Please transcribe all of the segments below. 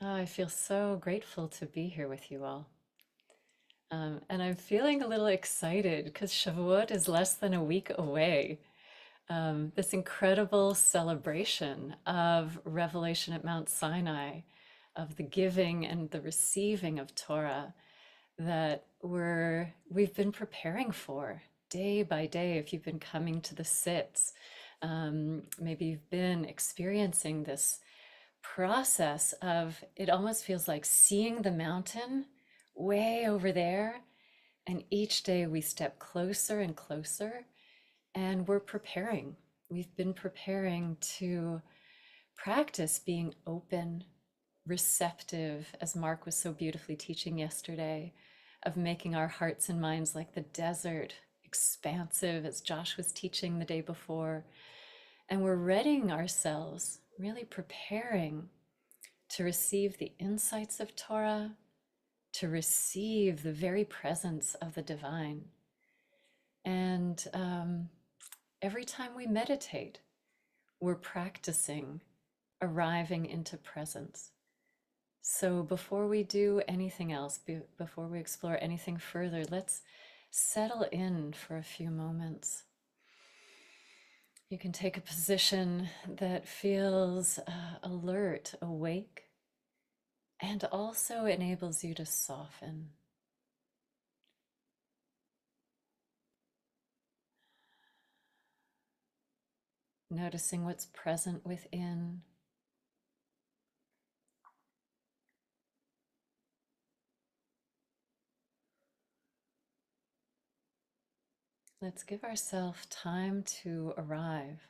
Oh, I feel so grateful to be here with you all. And I'm feeling a little excited because Shavuot is less than a week away. This incredible celebration of revelation at Mount Sinai, of the giving and the receiving of Torah that we've been preparing for day by day. If you've been coming to the sits, maybe you've been experiencing this process of it almost feels like seeing the mountain way over there. And each day we step closer and closer, and we're preparing. We've been preparing to practice being open, receptive, as Mark was so beautifully teaching yesterday, of making our hearts and minds like the desert, expansive, as Josh was teaching the day before. And we're readying ourselves, really preparing to receive the insights of Torah, to receive the very presence of the divine. And every time we meditate, we're practicing arriving into presence. So before we do anything else, before we explore anything further, let's settle in for a few moments. You can take a position that feels alert, awake, and also enables you to soften. Noticing what's present within. Let's give ourselves time to arrive.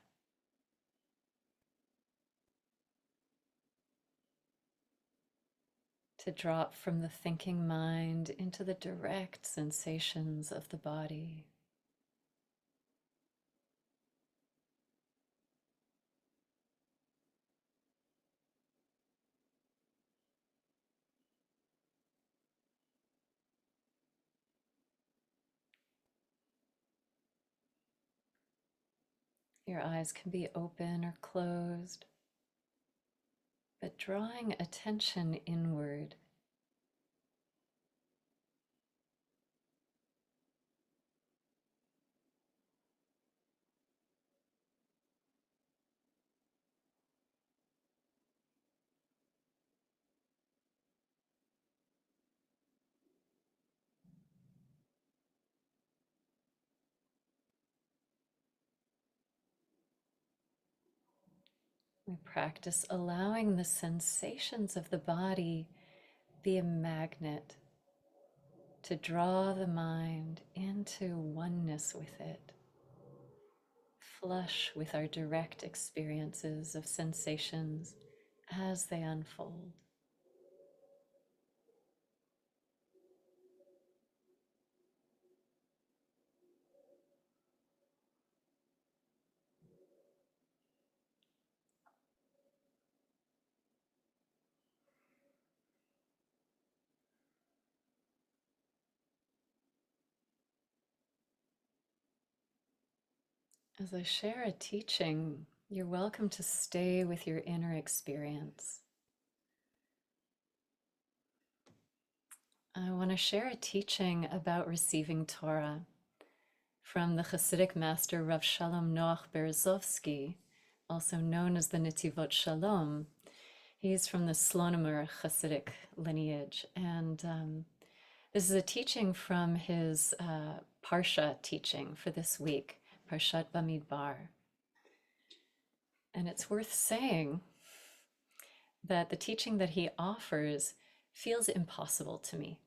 To drop from the thinking mind into the direct sensations of the body. Your eyes can be open or closed, but drawing attention inward. We practice allowing the sensations of the body be a magnet to draw the mind into oneness with it, flush with our direct experiences of sensations as they unfold. As I share a teaching, you're welcome to stay with your inner experience. I want to share a teaching about receiving Torah from the Hasidic master Rav Shalom Noach Berezovsky, also known as the Netivot Shalom. He's from the Slonemer Hasidic lineage, and this is a teaching from his Parsha teaching for this week, Parshat Bamidbar. And it's worth saying that the teaching that he offers feels impossible to me.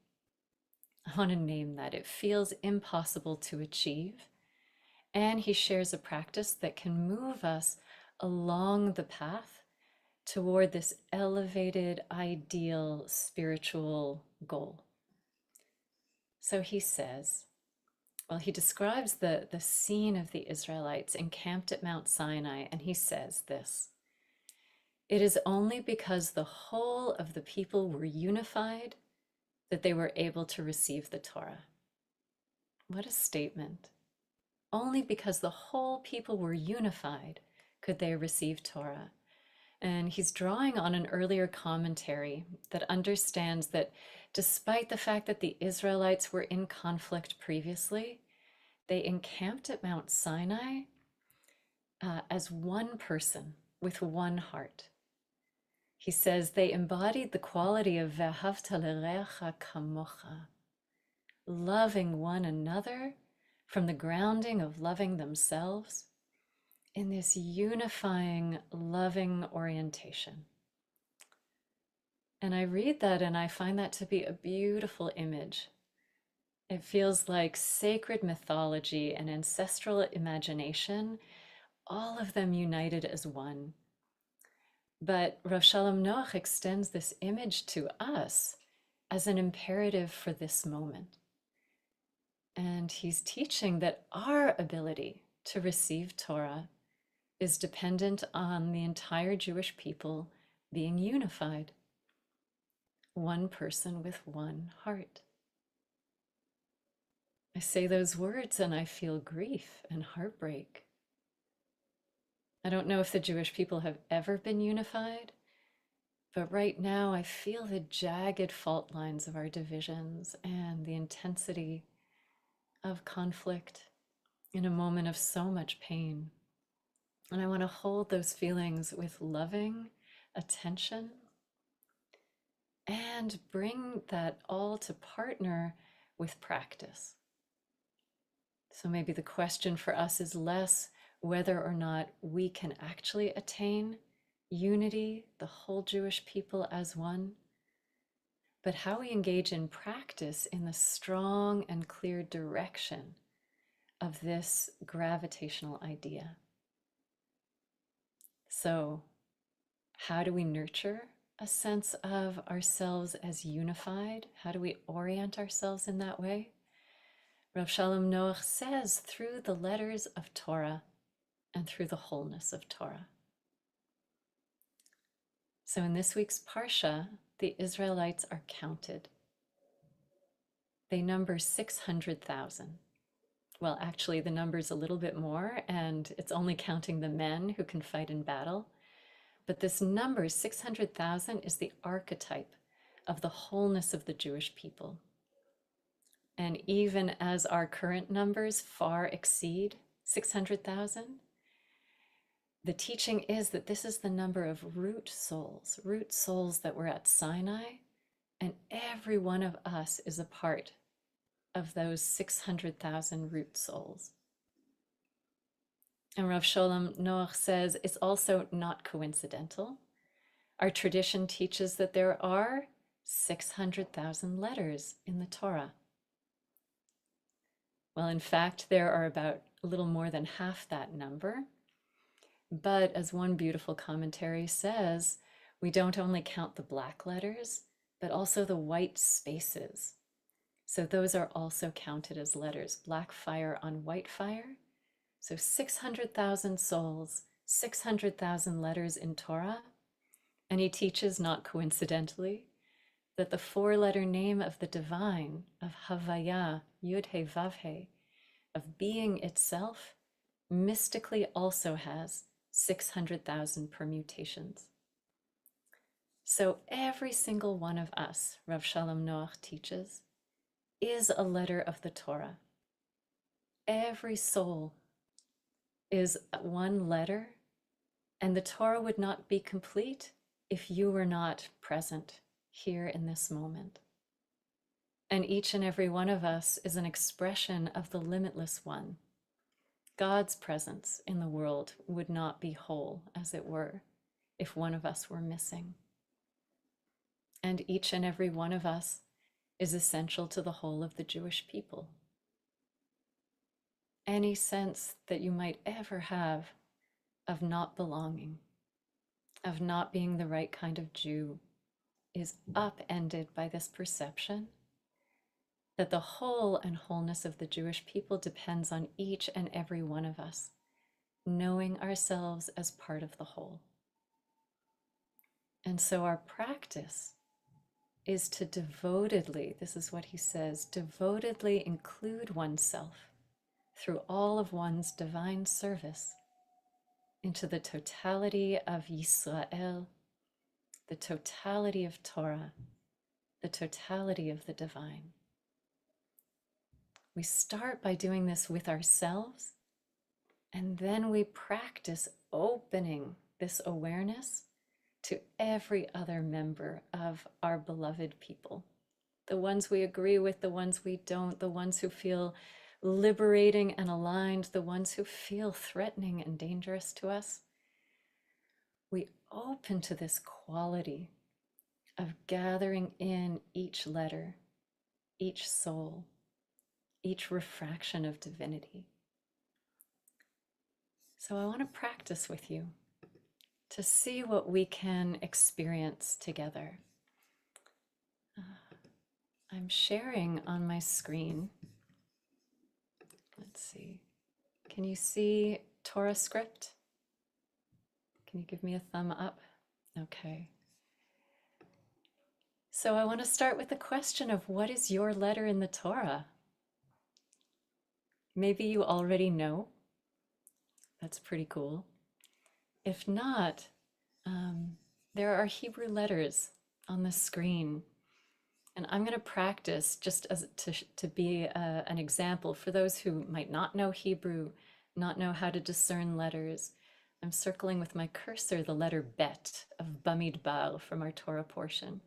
I want to name that. It feels impossible to achieve. And he shares a practice that can move us along the path toward this elevated, ideal spiritual goal. So he says, well, he describes the scene of the Israelites encamped at Mount Sinai, and he says this: "It is only because the whole of the people were unified that they were able to receive the Torah." What a statement. Only because the whole people were unified could they receive Torah. And he's drawing on an earlier commentary that understands that despite the fact that the Israelites were in conflict previously, they encamped at Mount Sinai as one person with one heart. He says they embodied the quality of ve'ahavta l'reacha kamocha, loving one another from the grounding of loving themselves in this unifying, loving orientation. And I read that and I find that to be a beautiful image. It feels like sacred mythology and ancestral imagination, all of them united as one. But Rav Shalom Noach extends this image to us as an imperative for this moment. And he's teaching that our ability to receive Torah is dependent on the entire Jewish people being unified, one person with one heart. I say those words and I feel grief and heartbreak. I don't know if the Jewish people have ever been unified, but right now I feel the jagged fault lines of our divisions and the intensity of conflict in a moment of so much pain. And I want to hold those feelings with loving attention and bring that all to partner with practice. So maybe the question for us is less whether or not we can actually attain unity, the whole Jewish people as one, but how we engage in practice in the strong and clear direction of this gravitational idea. So, how do we nurture a sense of ourselves as unified? How do we orient ourselves in that way? Rav Shalom Noach says through the letters of Torah and through the wholeness of Torah. So in this week's Parsha, the Israelites are counted. They number 600,000. Well, actually, the number's a little bit more, and it's only counting the men who can fight in battle. But this number, 600,000, is the archetype of the wholeness of the Jewish people. And even as our current numbers far exceed 600,000, the teaching is that this is the number of root souls that were at Sinai, and every one of us is a part of those 600,000 root souls. And Rav Shalom Noach says it's also not coincidental. Our tradition teaches that there are 600,000 letters in the Torah. Well, in fact, there are about a little more than half that number. But as one beautiful commentary says, we don't only count the black letters, but also the white spaces. So those are also counted as letters, black fire on white fire. So 600,000 souls, 600,000 letters in Torah. And he teaches, not coincidentally, that the four-letter name of the divine, of Havaya, Yud-He Vav-He, of being itself, mystically also has 600,000 permutations. So every single one of us, Rav Shalom Noach teaches, is a letter of the Torah. Every soul is one letter, and the Torah would not be complete if you were not present here in this moment. And each and every one of us is an expression of the limitless one. God's presence in the world would not be whole, as it were, if one of us were missing. And each and every one of us is essential to the whole of the Jewish people. Any sense that you might ever have of not belonging, of not being the right kind of Jew, is upended by this perception that the whole and wholeness of the Jewish people depends on each and every one of us, knowing ourselves as part of the whole. And so our practice is to devotedly, this is what he says, devotedly include oneself through all of one's divine service into the totality of Yisrael, the totality of Torah, the totality of the divine. We start by doing this with ourselves, and then we practice opening this awareness to every other member of our beloved people. The ones we agree with, the ones we don't, the ones who feel liberating and aligned, the ones who feel threatening and dangerous to us. We open to this quality of gathering in each letter, each soul, each refraction of divinity. So I want to practice with you to see what we can experience together. I'm sharing on my screen. Let's see. Can you see Torah script? Can you give me a thumb up? Okay. So I want to start with the question of what is your letter in the Torah? Maybe you already know. That's pretty cool. If not, there are Hebrew letters on the screen. And I'm going to practice just as to be an example for those who might not know Hebrew, not know how to discern letters. I'm circling with my cursor the letter Bet of Bamidbar from our Torah portion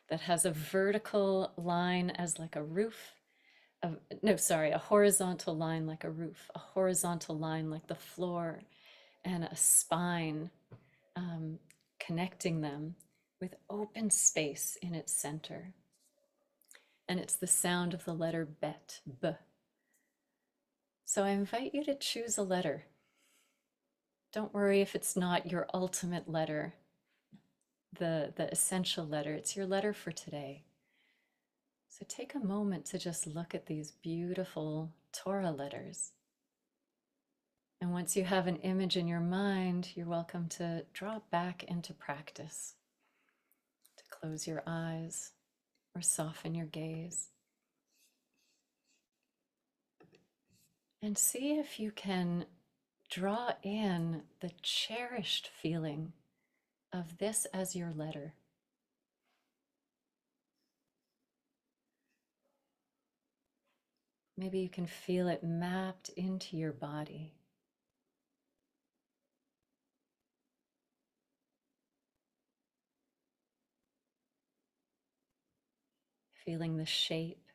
that has a vertical line as like a roof. A horizontal line like a roof, a horizontal line like the floor, and a spine connecting them with open space in its center. And it's the sound of the letter Bet, B. So I invite you to choose a letter. Don't worry if it's not your ultimate letter, the essential letter. It's your letter for today. So take a moment to just look at these beautiful Torah letters. And once you have an image in your mind, you're welcome to draw back into practice, to close your eyes or soften your gaze. And see if you can draw in the cherished feeling of this as your letter. Maybe you can feel it mapped into your body. Feeling the shape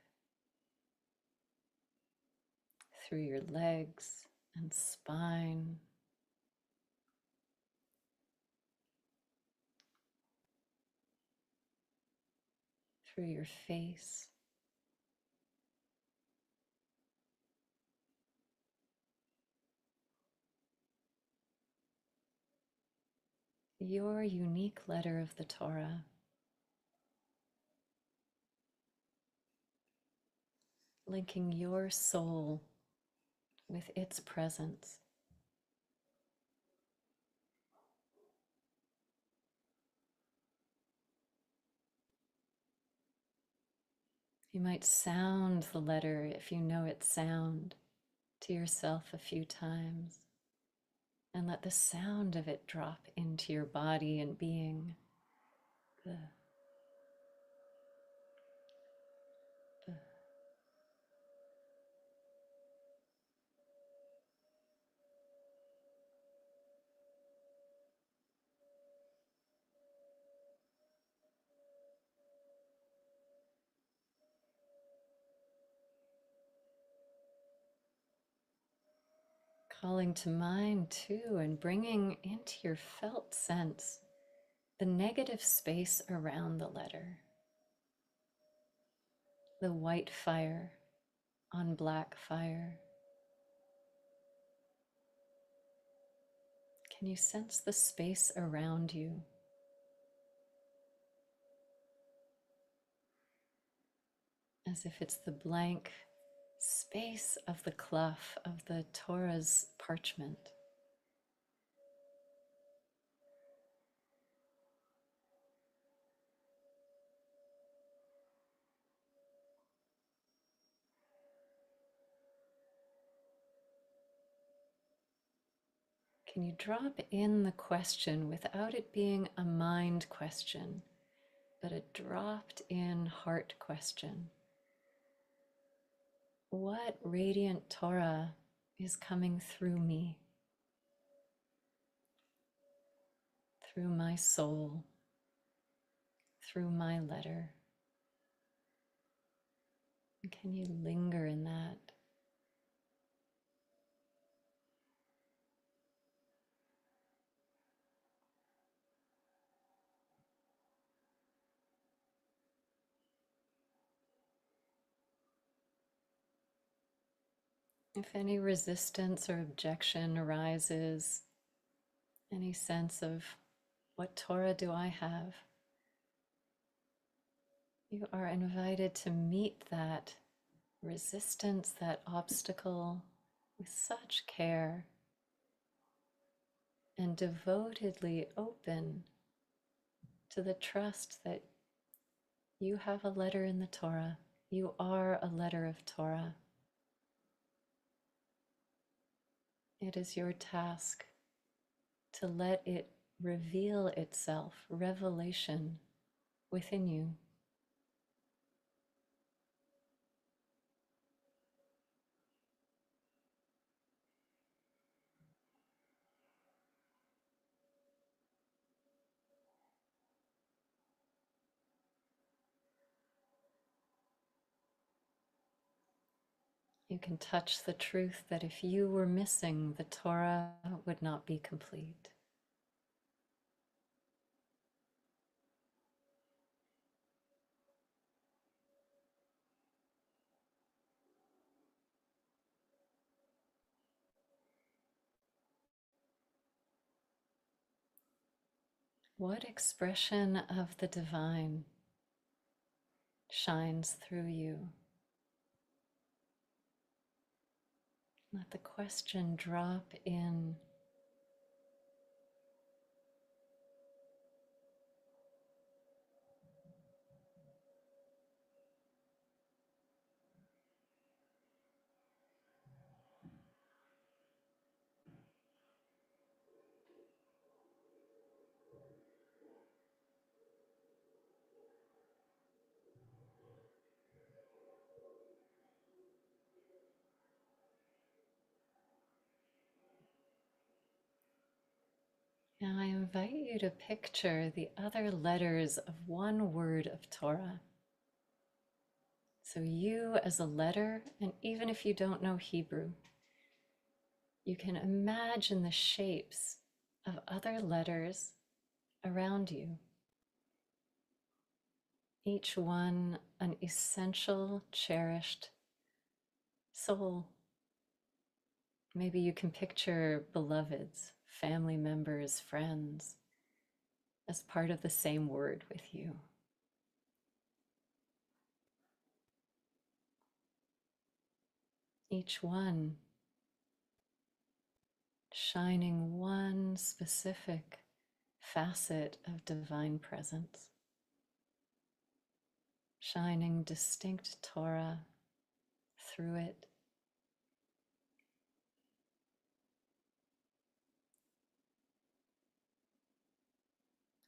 through your legs and spine. Through your face. Your unique letter of the Torah. Linking your soul with its presence. You might sound the letter, if you know its sound, to yourself a few times, and let the sound of it drop into your body and being. The. Calling to mind too, and bringing into your felt sense the negative space around the letter. The white fire on black fire. Can you sense the space around you? As if it's the blank space of the cloth of the Torah's parchment. Can you drop in the question without it being a mind question, but a dropped in heart question? What radiant Torah is coming through me, through my soul, through my letter? And can you linger in that? If any resistance or objection arises, any sense of what Torah do I have, you are invited to meet that resistance, that obstacle, with such care and devotedly open to the trust that you have a letter in the Torah. You are a letter of Torah. It is your task to let it reveal itself, revelation within you. You can touch the truth that if you were missing, the Torah would not be complete. What expression of the divine shines through you? Let the question drop in. Now I invite you to picture the other letters of one word of Torah. So you as a letter, and even if you don't know Hebrew, you can imagine the shapes of other letters around you. Each one an essential, cherished soul. Maybe you can picture beloveds, family members, friends, as part of the same word with you. Each one shining one specific facet of divine presence, shining distinct Torah through it.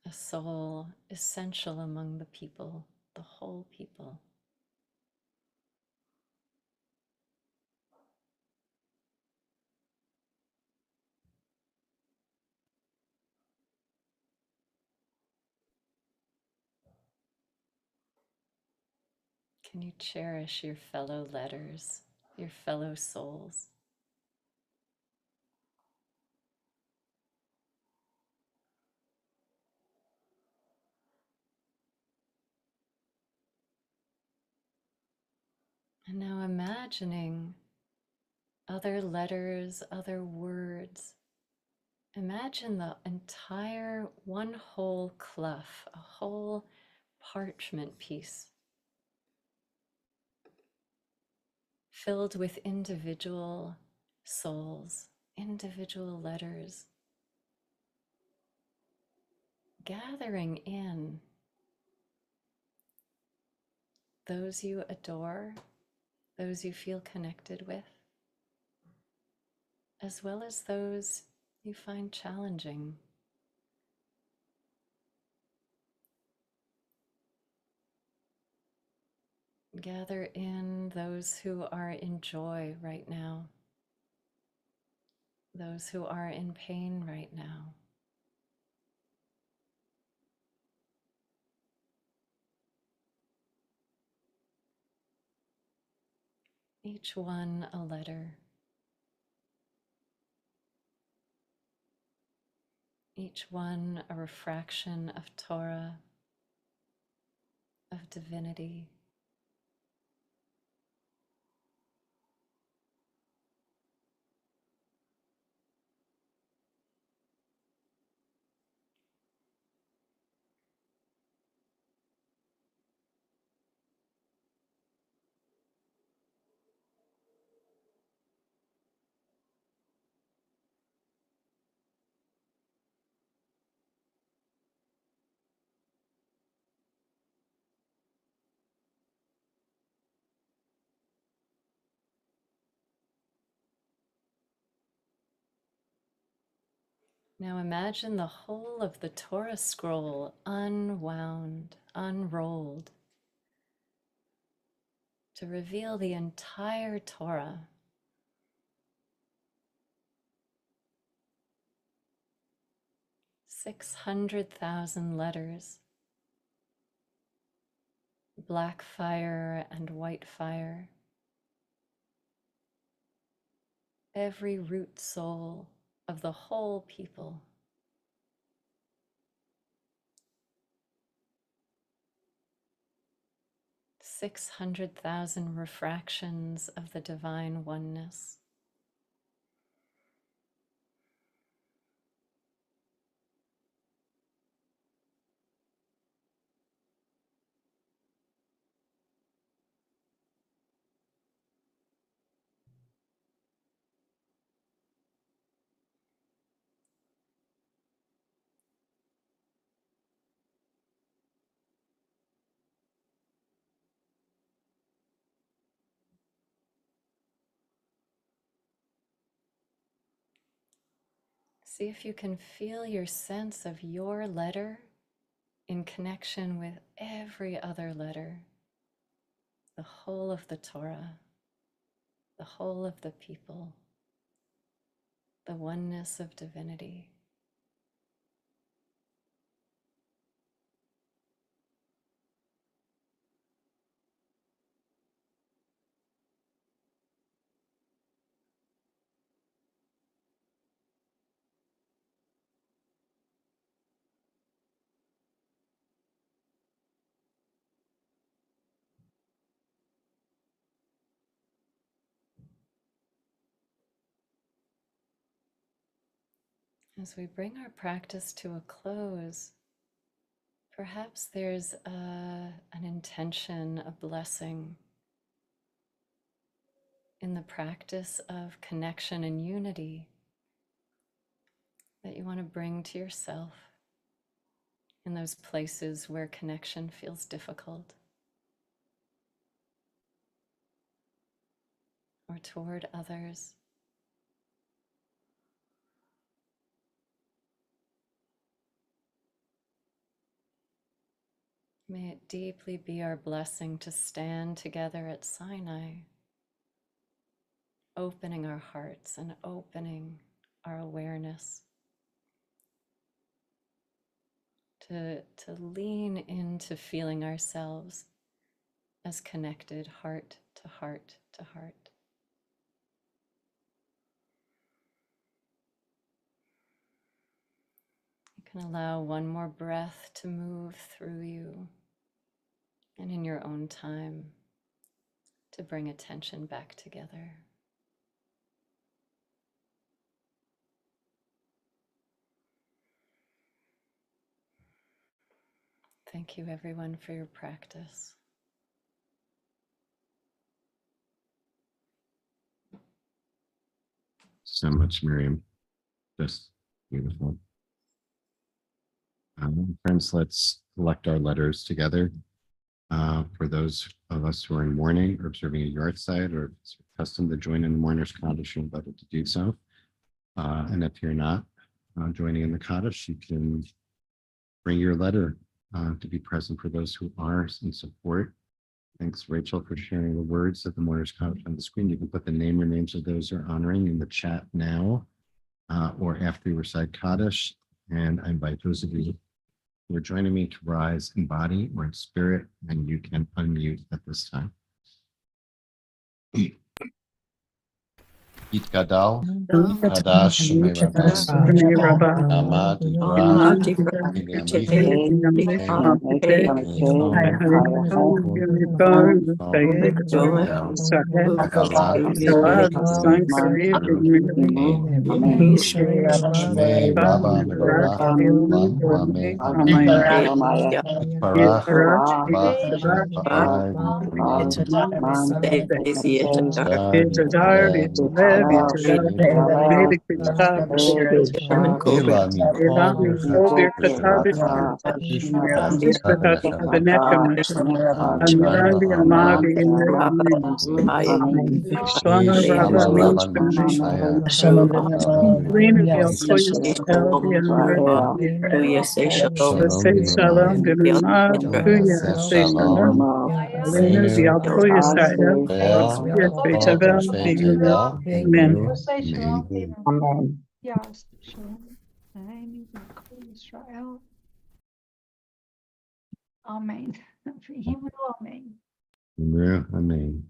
A soul essential among the people, the whole people. Can you cherish your fellow letters, your fellow souls? And now imagining other letters, other words. Imagine the entire one whole clough, a whole parchment piece filled with individual souls, individual letters, gathering in those you adore, those you feel connected with, as well as those you find challenging. Gather in those who are in joy right now, those who are in pain right now. Each one a letter, each one a refraction of Torah, of divinity. Now imagine the whole of the Torah scroll unwound, unrolled, to reveal the entire Torah. 600,000 letters, black fire and white fire, every root soul of the whole people. Six 600,000 refractions of the divine oneness. See if you can feel your sense of your letter in connection with every other letter, the whole of the Torah, the whole of the people, the oneness of divinity. As we bring our practice to a close, perhaps there's an intention, a blessing in the practice of connection and unity that you want to bring to yourself in those places where connection feels difficult, or toward others. May it deeply be our blessing to stand together at Sinai, opening our hearts and opening our awareness to lean into feeling ourselves as connected heart to heart to heart. You can allow one more breath to move through you, and in your own time to bring attention back together. Thank you, everyone, for your practice. So much, Miriam. Just beautiful. Friends, let's collect our letters together. For those of us who are in mourning or observing a yard site, or it's custom to join in the mourner's condition, but to do so. And if you're not, joining in the Kaddish, you can bring your letter to be present for those who are in support. Thanks, Rachel, for sharing the words of the Mourner's Couch on the screen. You can put the name or names of those who are honoring in the chat now or after you recite Kaddish. And I invite those of you who are joining me to rise in body or in spirit, and you can unmute at this time. Gadal, Kadash, Shemei Rabba, Nama Dibra, Miriam Shemei Rabba, Mevorach, Lam, Lame, Parach, Bach, Ba'ai, Ela Mikol, Shirata, Anurali Amavi Shama Rabban Shaya, Lena Yaltoya Elvi Anurali Shalom Say Shalom Minimum, Dinama Kuya Say Shalom Shalom, Lena Meir, Yaltoya Saya Bel, Yes Say Kol, Tavel Koshe, Tevel, Amen. Elu, Meihu. Amen. Yes, shalom. Amen. Israel. Amen. Amen. Amen.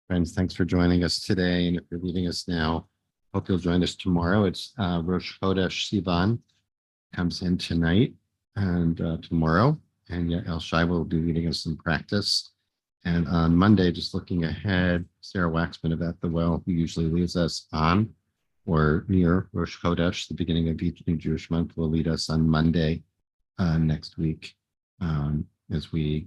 Friends, thanks for joining us today. And if you're leaving us now, hope you'll join us tomorrow. It's Rosh Chodesh Sivan comes in tonight and tomorrow. And El Shai will be leading us in practice. And on Monday, just looking ahead, Sarah Waxman of At the Well, who usually leads us on or near Rosh Chodesh, the beginning of each new Jewish month, will lead us on Monday next week as we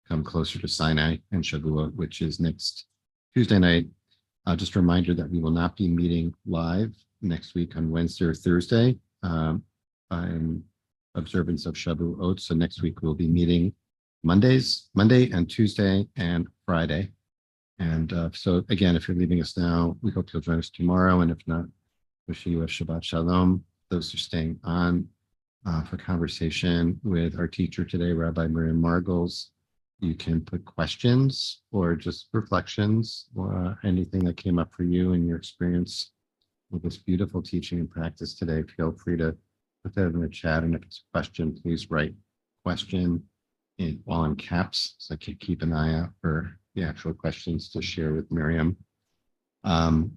come closer to Sinai and Shavuot, which is next Tuesday night. Just a reminder that we will not be meeting live next week on Wednesday or Thursday in observance of Shavuot. So next week we'll be meeting Monday and Tuesday and Friday. And so again, if you're leaving us now, we hope you'll join us tomorrow. And if not, wishing you a Shabbat Shalom. Those who are staying on for conversation with our teacher today, Rabbi Miriam Margles. You can put questions or just reflections or anything that came up for you in your experience with this beautiful teaching and practice today. Feel free to put that in the chat. And if it's a question, please write question all in caps so I can keep an eye out for the actual questions to share with Miriam. Miriam,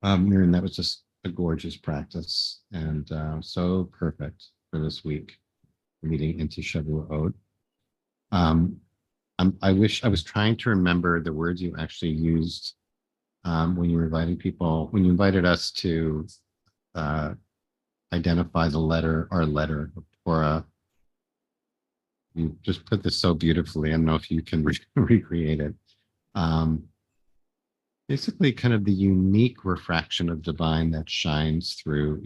that was just a gorgeous practice and so perfect for this week, leading into Shavuot. I wish I was trying to remember the words you actually used when you were inviting people, when you invited us to identify our letter of Torah. You just put this so beautifully. I don't know if you can recreate it. Basically, kind of the unique refraction of divine that shines through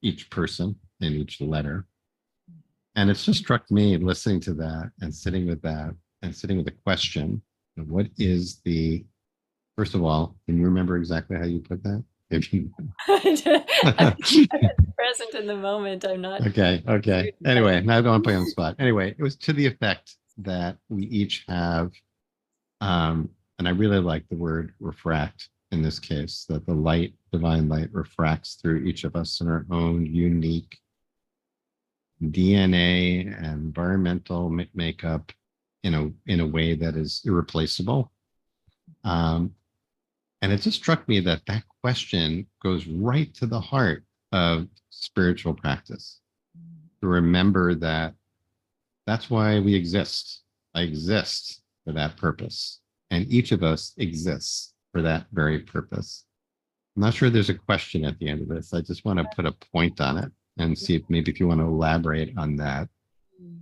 each person in each letter. And it's just struck me listening to that and sitting with that and sitting with the question of what is the, first of all, can you remember exactly how you put that? If you I'm present in the moment. I'm not. Okay. Anyway, now I don't want to put you on the spot. Anyway, it was to the effect that we each have, and I really like the word refract in this case, that the light, divine light, refracts through each of us in our own unique DNA and environmental makeup in a way that is irreplaceable. And it just struck me that question goes right to the heart of spiritual practice. To remember that that's why we exist. I exist for that purpose. And each of us exists for that very purpose. I'm not sure there's a question at the end of this. I just want to put a point on it and see if you want to elaborate on that.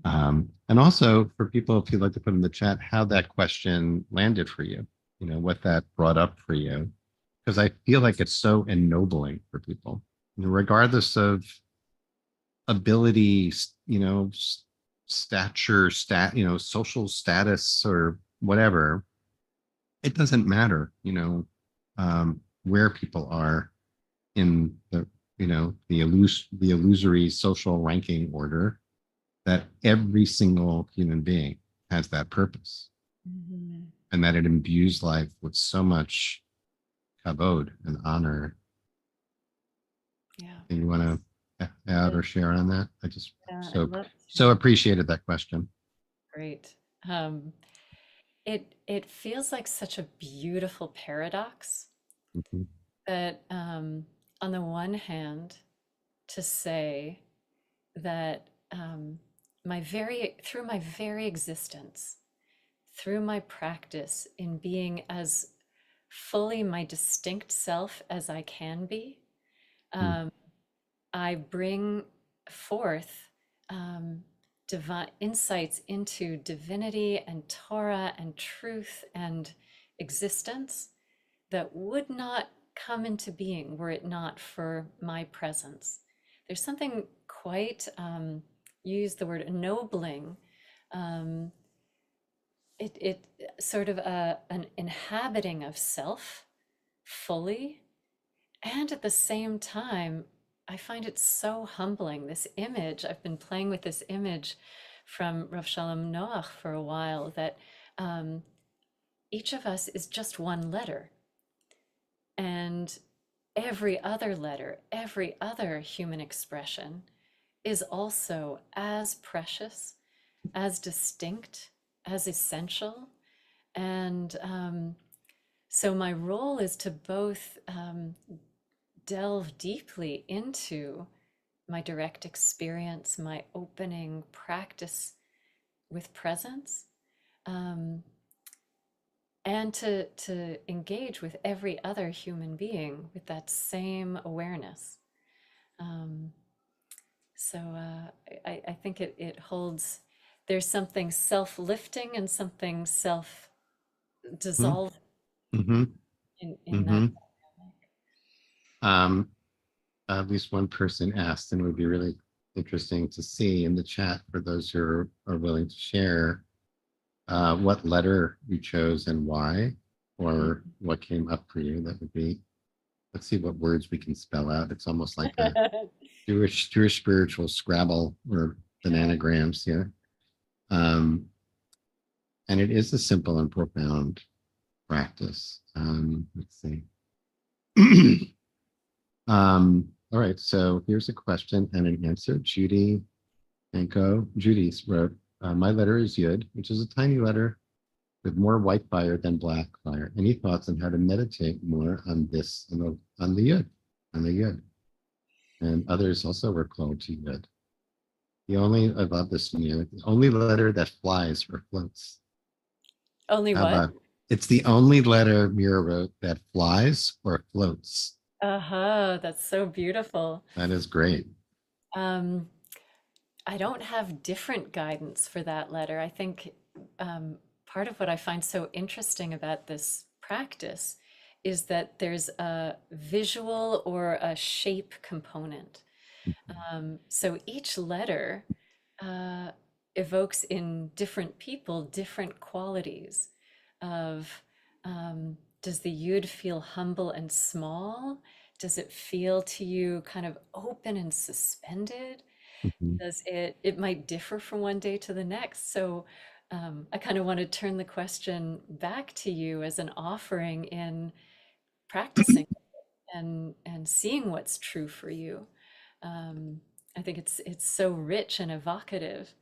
And also for people, if you'd like to put in the chat, how that question landed for you, what that brought up for you. Because I feel like it's so ennobling for people, regardless of ability, stature, social status or whatever. It doesn't matter, where people are in the the illusory social ranking order, that every single human being has that purpose, and that it imbues life with so much kavod and honor. Yeah. And you want to add or share on that? I just Yeah, I'd so love to. so appreciated that question. Great. It feels like such a beautiful paradox Mhm. that on the one hand, to say that through my very existence, through my practice in being as fully my distinct self as I can be, I bring forth divine insights into divinity and Torah and truth and existence that would not come into being were it not for my presence. There's something quite, use the word ennobling, um, it sort of an inhabiting of self fully, and at the same time, I find it so humbling. This image, I've been playing with this image from Rav Shalom Noach for a while, that each of us is just one letter. And every other letter, every other human expression is also as precious, as distinct, as essential. And so my role is to both delve deeply into my direct experience, my opening practice with presence, and to engage with every other human being with that same awareness. I think it holds, there's something self-lifting and something self-dissolving Mm-hmm. in that. At least one person asked, and it would be really interesting to see in the chat for those who are willing to share what letter you chose and why, or what came up for you. That would be, let's see what words we can spell out. It's almost like a Jewish spiritual Scrabble or bananagrams here. And it is a simple and profound practice. Let's see. All right, so here's a question and an answer. Judy wrote, my letter is Yud, which is a tiny letter with more white fire than black fire. Any thoughts on how to meditate more on this, on the Yud? And others also were called to Yud. I love this one here, the only letter that flies or floats. Only How what? about, it's the only letter, Mira wrote, that flies or floats. That's so beautiful. That is great. I don't have different guidance for that letter. I think part of what I find so interesting about this practice is that there's a visual or a shape component. So each letter evokes in different people different qualities of, does the Yud feel humble and small? Does it feel to you kind of open and suspended? Mhm. Does it might differ from one day to the next. So I kind of want to turn the question back to you as an offering in practicing and seeing what's true for you. I think it's so rich and evocative.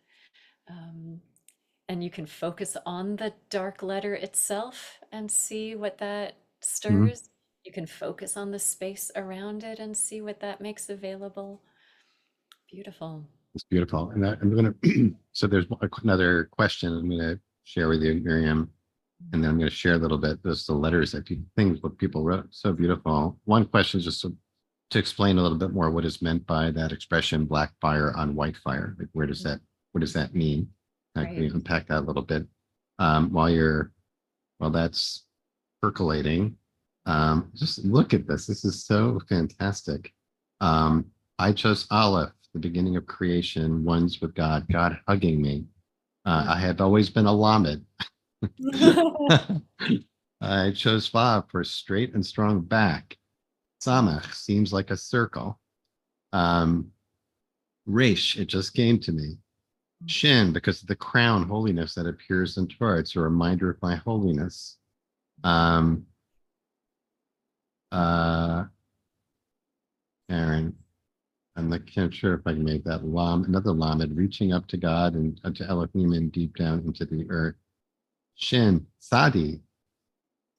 And you can focus on the dark letter itself and see what that Mhm. stirs. You can focus on the space around it and see what that makes available. Beautiful. It's beautiful. And I'm going to, so there's another question I'm going to share with you, Miriam, and then I'm going to share a little bit, those the letters that what people wrote. So beautiful. One question is just to explain a little bit more what is meant by that expression, black fire on white fire. Like, what does that mean? Can we unpack that a little bit? While that's percolating, just look at this. This is so fantastic. I chose Aleph, the beginning of creation, ones with God hugging me. I have always been a Lamed. I chose Vav for straight and strong back. Samach seems like a circle. Resh, it just came to me. Shin, because of the crown holiness that appears in Torah. It's a reminder of my holiness. Aaron, I'm not sure if I can make that another lamed, reaching up to God and to Elohim and deep down into the earth. Shin, Sadi,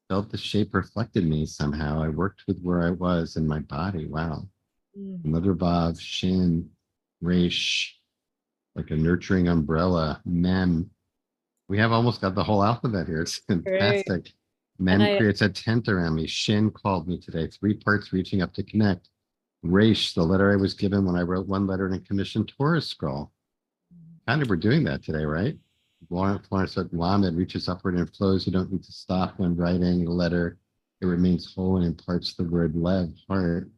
felt the shape reflected me somehow. I worked with where I was in my body. Wow. Another Vav, Shin, Resh, like a nurturing umbrella. Mem. We have almost got the whole alphabet here. It's Great. fantastic. And Mem creates a tent around me. Shin called me today. 3 parts reaching up to connect. Resh, the letter I was given when I wrote one letter in a commissioned Torah scroll. Kind of we're doing that today, right? Florence said, Lamed reaches upward and flows. You don't need to stop when writing a letter. It remains whole and imparts the word lev, heart.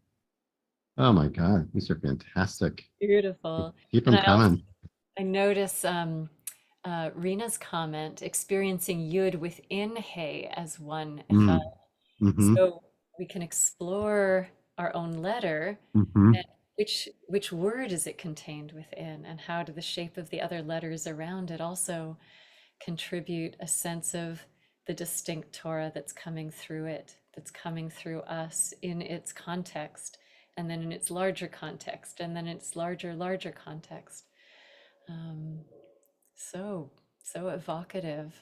Oh my God, these are fantastic. beautiful. Keep And them coming. I notice Rena's comment, experiencing Yud within Hey as one Echad. So we can explore our own letter and which word is it contained within, and how do the shape of the other letters around it also contribute a sense of the distinct Torah that's coming through it, that's coming through us in its context, and then in its larger context, and then its larger context. So evocative.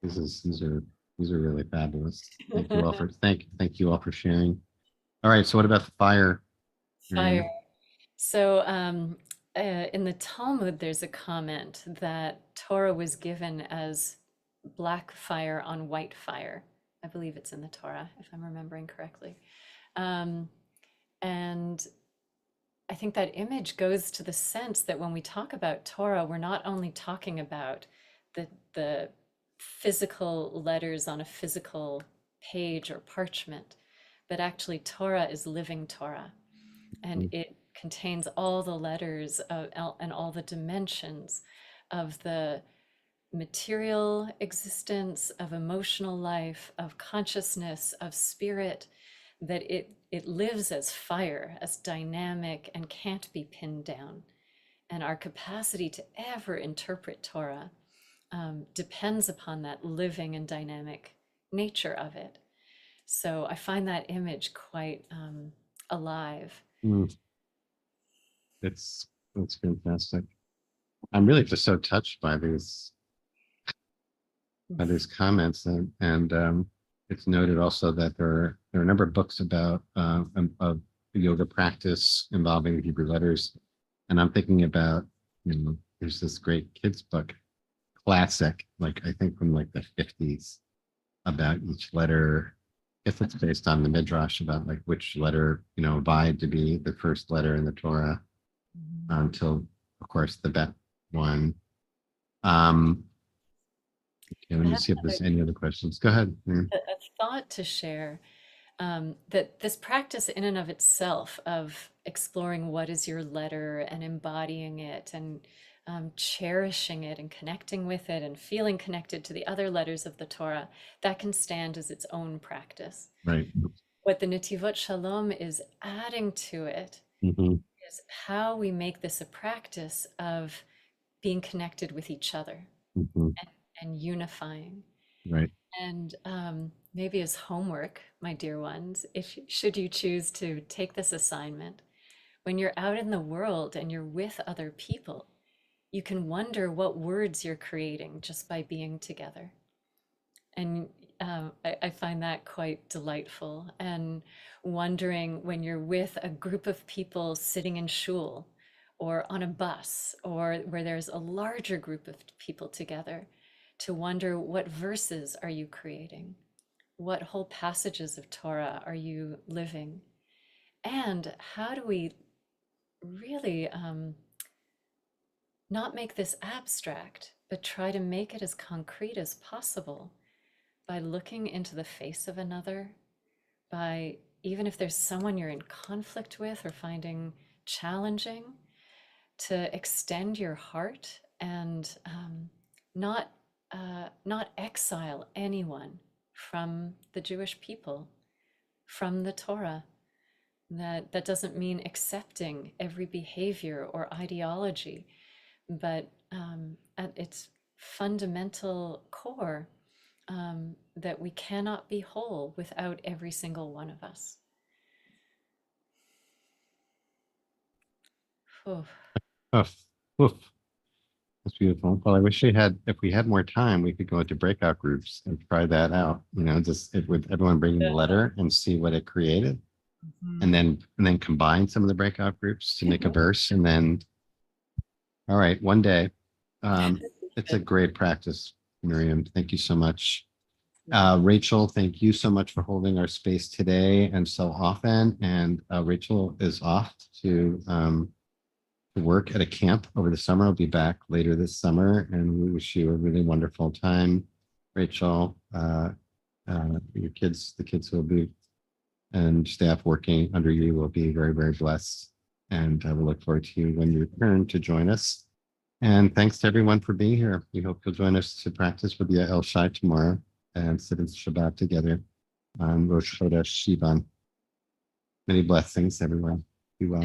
These are really fabulous. Thank you all for thank you all for sharing. All right, so what about the fire? Fire. So in the Talmud, there's a comment that Torah was given as black fire on white fire. I believe it's in the Torah, if I'm remembering correctly. And I think that image goes to the sense that when we talk about Torah, we're not only talking about the physical letters on a physical page or parchment, but actually Torah is living Torah, and it contains all the letters and all the dimensions of the material existence, of emotional life, of consciousness, of spirit, that it lives as fire, as dynamic and can't be pinned down. And our capacity to ever interpret Torah depends upon that living and dynamic nature of it. So I find that image quite alive. It's fantastic. I'm really just so touched by these comments, and it's noted also that there are a number of books about of yoga practice involving the Hebrew letters, and I'm thinking about, there's this great kids book, classic, like I think from like the 50s, about each letter. If it's based on the midrash about like which letter abide to be the first letter in the Torah, until of course the Bet one. Okay, let me see if there's any other questions. Go ahead. A thought to share, that this practice in and of itself of exploring what is your letter and embodying it and cherishing it and connecting with it and feeling connected to the other letters of the Torah, that can stand as its own practice. Right. What the Netivot Shalom is adding to it is how we make this a practice of being connected with each other and unifying. Right. And maybe as homework, my dear ones, should you choose to take this assignment, when you're out in the world and you're with other people, you can wonder what words you're creating just by being together. And I find that quite delightful. And wondering when you're with a group of people sitting in shul or on a bus or where there's a larger group of people together, to wonder what verses are you creating? What whole passages of Torah are you living? And how do we really not make this abstract, but try to make it as concrete as possible by looking into the face of another, by even if there's someone you're in conflict with or finding challenging, to extend your heart and not exile anyone from the Jewish people, from the Torah, That doesn't mean accepting every behavior or ideology, but at its fundamental core, that we cannot be whole without every single one of us. Oof. Oof, oof. That's beautiful. Well, I wish if we had more time, we could go into breakout groups and try that out. Just with everyone bringing the letter and see what it created, and then combine some of the breakout groups to make a verse, and then, all right, one day. It's a great practice, Miriam. Thank you so much. Rachel, thank you so much for holding our space today and so often. And Rachel is off to work at a camp over the summer. I'll be back later this summer, and we wish you a really wonderful time, Rachel. The kids who will be and staff working under you will be very, very blessed. And we'll look forward to you when you return to join us. And thanks to everyone for being here. We hope you'll join us to practice with the El Shai tomorrow and sit in Shabbat together on Rosh Chodesh Sivan. Many blessings, everyone. Be well.